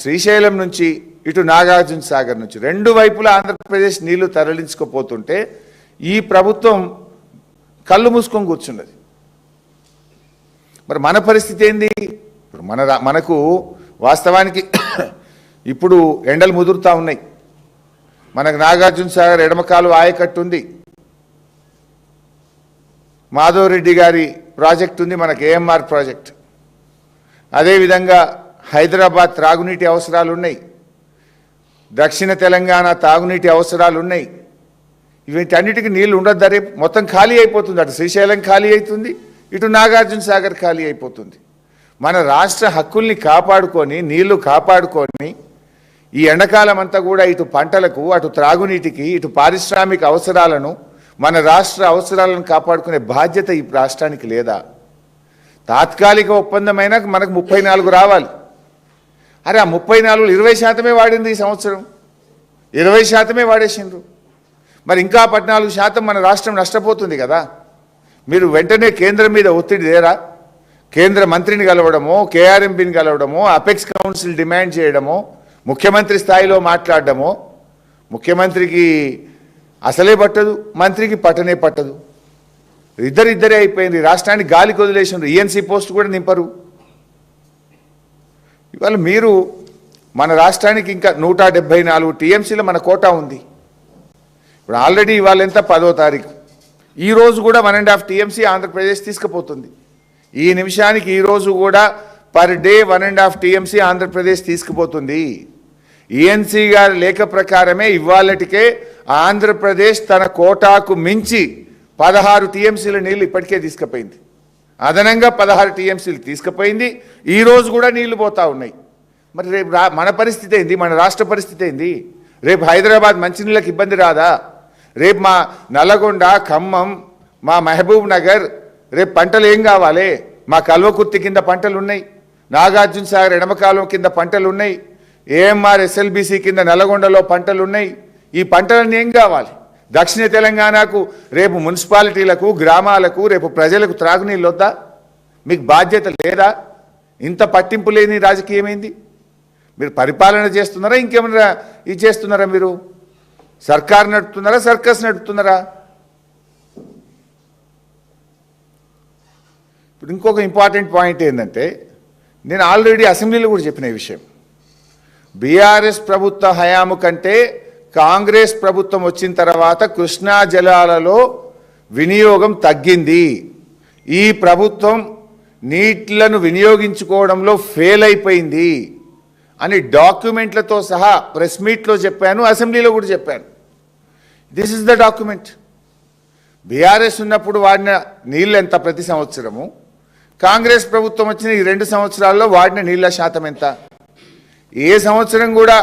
శ్రీశైలం నుంచి ఇటు నాగార్జున సాగర్ నుంచి రెండు వైపులా ఆంధ్రప్రదేశ్ నీళ్లు తరలించుకుపోతుంటే ఈ ప్రభుత్వం కళ్ళు మూసుకొని కూర్చున్నది. మరి మన పరిస్థితి ఏంది? మనకు వాస్తవానికి ఇప్పుడు ఎండలు ముదురుతా ఉన్నాయి. మనకు నాగార్జున సాగర్ ఎడమకాలు ఆయకట్టు ఉంది, మాధవరెడ్డి గారి ప్రాజెక్ట్ ఉంది, మనకు ఏఎంఆర్ ప్రాజెక్ట్. అదేవిధంగా హైదరాబాద్ త్రాగునీటి అవసరాలు ఉన్నాయి, దక్షిణ తెలంగాణ తాగునీటి అవసరాలు ఉన్నాయి. వీటన్నిటికీ నీళ్లు ఉండద్దా? రేపు మొత్తం ఖాళీ అయిపోతుంది. అటు శ్రీశైలం ఖాళీ అవుతుంది, ఇటు నాగార్జున సాగర్ ఖాళీ అయిపోతుంది. మన రాష్ట్ర హక్కుల్ని కాపాడుకొని నీళ్లు కాపాడుకొని ఈ ఎండాకాలం అంతా కూడా ఇటు పంటలకు, అటు త్రాగునీటికి, ఇటు పారిశ్రామిక అవసరాలను, మన రాష్ట్ర అవసరాలను కాపాడుకునే బాధ్యత ఈ రాష్ట్రానికి లేదా? తాత్కాలిక ఒప్పందమైనా మనకు 34 రావాలి. అరే ఆ 34 20% వాడింది ఈ సంవత్సరం, 20% వాడేసిండ్రు. మరి ఇంకా 14% మన రాష్ట్రం నష్టపోతుంది కదా. మీరు వెంటనే కేంద్రం మీద ఒత్తిడి దేరా? కేంద్ర మంత్రిని కలవడమో, కేఆర్ఎంబీని కలవడమో, అపెక్స్ కౌన్సిల్ డిమాండ్ చేయడమో, ముఖ్యమంత్రి స్థాయిలో మాట్లాడడమో. ముఖ్యమంత్రికి అసలే పట్టదు, మంత్రికి పట్టనే పట్టదు. ఇద్దరే అయిపోయింది. రాష్ట్రానికి గాలికి వదిలేసిండ్రు. ఈఎన్సీ పోస్ట్ కూడా నింపరు. ఇవాళ మీరు మన రాష్ట్రానికి ఇంకా 174 టీఎంసీలో మన కోటా ఉంది. ఇప్పుడు ఆల్రెడీ ఇవాళ ఎంత 10వ తారీఖు, ఈరోజు కూడా 1.5 టీఎంసీ ఆంధ్రప్రదేశ్ తీసుకుపోతుంది. ఈ నిమిషానికి ఈరోజు కూడా పర్ డే 1.5 టీఎంసీ ఆంధ్రప్రదేశ్ తీసుకుపోతుంది. ఈఎన్సీ గారి లేఖ ప్రకారమే ఇవాళటికే ఆంధ్రప్రదేశ్ తన కోటాకు మించి 16 టీఎంసీల నీళ్లు ఇప్పటికే తీసుకుపోయింది. అదనంగా 16 టీఎంసీలు తీసుకుపోయింది. ఈరోజు కూడా నీళ్లు పోతా ఉన్నాయి. మరి రేపు మన పరిస్థితి ఏంది? మన రాష్ట్ర పరిస్థితి ఏంది? రేపు హైదరాబాద్ మంచినీళ్ళకి ఇబ్బంది రాదా? రేపు మా నల్లగొండ, ఖమ్మం, మా మహబూబ్ నగర్ రేపు పంటలు ఏం కావాలి? మా కల్వకుర్తి కింద పంటలు ఉన్నాయి, నాగార్జున సాగర్ ఎడమకాలం కింద పంటలు ఉన్నాయి, ఏఎంఆర్ ఎస్ఎల్బీసీ కింద నల్లగొండలో పంటలు ఉన్నాయి. ఈ పంటలన్నీ ఏం కావాలి? దక్షిణ తెలంగాణకు రేపు మున్సిపాలిటీలకు, గ్రామాలకు, రేపు ప్రజలకు త్రాగునీళ్ళు వద్దా? మీకు బాధ్యత లేదా? ఇంత పట్టింపు లేని రాజకీయమైంది. మీరు పరిపాలన చేస్తున్నారా, ఇంకేమన్నా ఇది చేస్తున్నారా? మీరు సర్కార్ నడుపుతున్నారా, సర్కస్ నడుపుతున్నారా? ఇప్పుడు ఇంకొక ఇంపార్టెంట్ పాయింట్ ఏంటంటే, నేను ఆల్రెడీ అసెంబ్లీలో కూడా చెప్పిన ఈ విషయం. బీఆర్ఎస్ ప్రభుత్వ హయాము కంటే కాంగ్రెస్ ప్రభుత్వం వచ్చిన తర్వాత కృష్ణా జలాలలో వినియోగం తగ్గింది. ఈ ప్రభుత్వం నీళ్లను వినియోగించుకోవడంలో ఫెయిల్ అయిపోయింది అని డాక్యుమెంట్లతో సహా ప్రెస్ మీట్లో చెప్పాను, అసెంబ్లీలో కూడా చెప్పాను. This is the document. BRS ఉన్నప్పుడు వాడిన నీళ్ళు ఎంత ప్రతి సంవత్సరము, కాంగ్రెస్ ప్రభుత్వం వచ్చిన ఈ 2 సంవత్సరాల్లో వాడిన నీళ్ల శాతం ఎంత? ఏ సంవత్సరం కూడా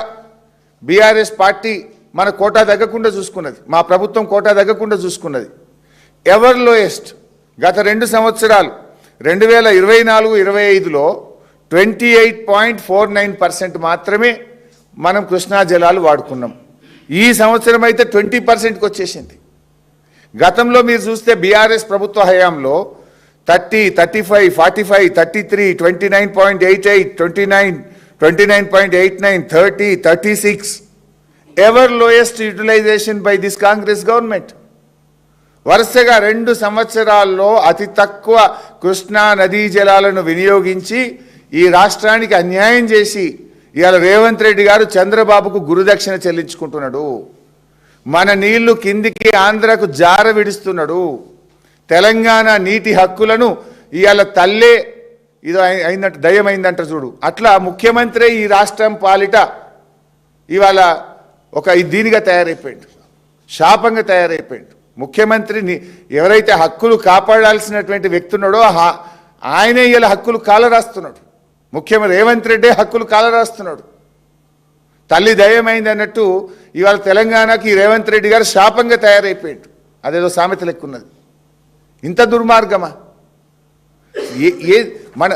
బీఆర్ఎస్ పార్టీ మన కోటా తగ్గకుండా చూసుకున్నది, మా ప్రభుత్వం కోటా తగ్గకుండా చూసుకున్నది. ఎవర్ లోయెస్ట్ గత 2 సంవత్సరాలు 2024-25లో 28.49% మాత్రమే మనం కృష్ణా జలాలు వాడుకున్నాం. ఈ సంవత్సరం అయితే 20%కి వచ్చేసింది. గతంలో మీరు చూస్తే బీఆర్ఎస్ ప్రభుత్వ హయాంలో 30, 35, 45, 33, 29.88, 29, 29.89, 30, 36 ever lowest utilisation by this Congress government. వరుసగా 2 సంవత్సరాల్లో అతి తక్కువ కృష్ణా నదీ జలాలను వినియోగించి ఈ రాష్ట్రానికి అన్యాయం చేసి ఇవాళ రేవంత్ రెడ్డి గారు చంద్రబాబుకు గురుదక్షిణ చెల్లించుకుంటున్నాడు. మన నీళ్లు కిందికి ఆంధ్రకు జార విడుస్తున్నాడు. తెలంగాణ నీటి హక్కులను ఇవాళ తల్లే ఇది అయిందంట, దయ్యమైందంట చూడు, అట్లా ముఖ్యమంత్రి ఈ రాష్ట్రం పాలిట ఇవాళ ఒక దీనిగా తయారైపోయాడు, శాపంగా తయారైపోయాడు. ముఖ్యమంత్రిని ఎవరైతే హక్కులు కాపాడాల్సినటువంటి వ్యక్తి ఉన్నాడో ఆయనే ఇలా హక్కులు కాలరాస్తున్నాడు. ముఖ్యమంత్రి రేవంత్ రెడ్డి హక్కులు కాలరాస్తున్నాడు. తల్లి దయ్యమైంది అన్నట్టు ఇవాళ తెలంగాణకి రేవంత్ రెడ్డి గారు శాపంగా తయారైపోయాడు. అదేదో సామెత లెక్కున్నది. ఇంత దుర్మార్గమా? మన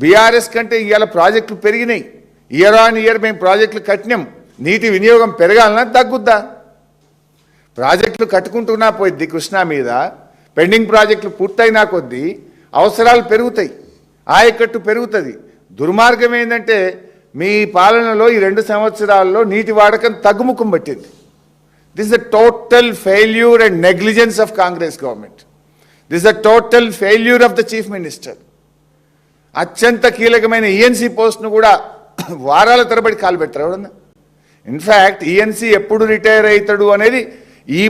బీఆర్ఎస్ కంటే ఇవాళ ప్రాజెక్టులు పెరిగినాయి. ఇయర్ ఆన్ ఇయర్ మేము ప్రాజెక్టులు కట్టినాం. నీటి వినియోగం పెరగాలన్నా తగ్గుద్దా? ప్రాజెక్టులు కట్టుకుంటున్నా పోయిద్ది కృష్ణా మీద, పెండింగ్ ప్రాజెక్టులు పూర్తయినా కొద్దీ అవసరాలు పెరుగుతాయి, ఆయకట్టు పెరుగుతుంది. దుర్మార్గం ఏంటంటే మీ పాలనలో ఈ 2 సంవత్సరాల్లో నీటి వాడకం తగ్గుముఖం పట్టింది. This is a total failure and negligence of Congress government. This is a total failure of the chief minister. అత్యంత కీలకమైన ఈఎన్సీ పోస్ట్ను కూడా వారాల తరబడి కాలు పెడతారు ఎవడన్నా. ఇన్ఫ్యాక్ట్ ఈఎన్సీ ఎప్పుడు రిటైర్ అవుతాడు అనేది ఈ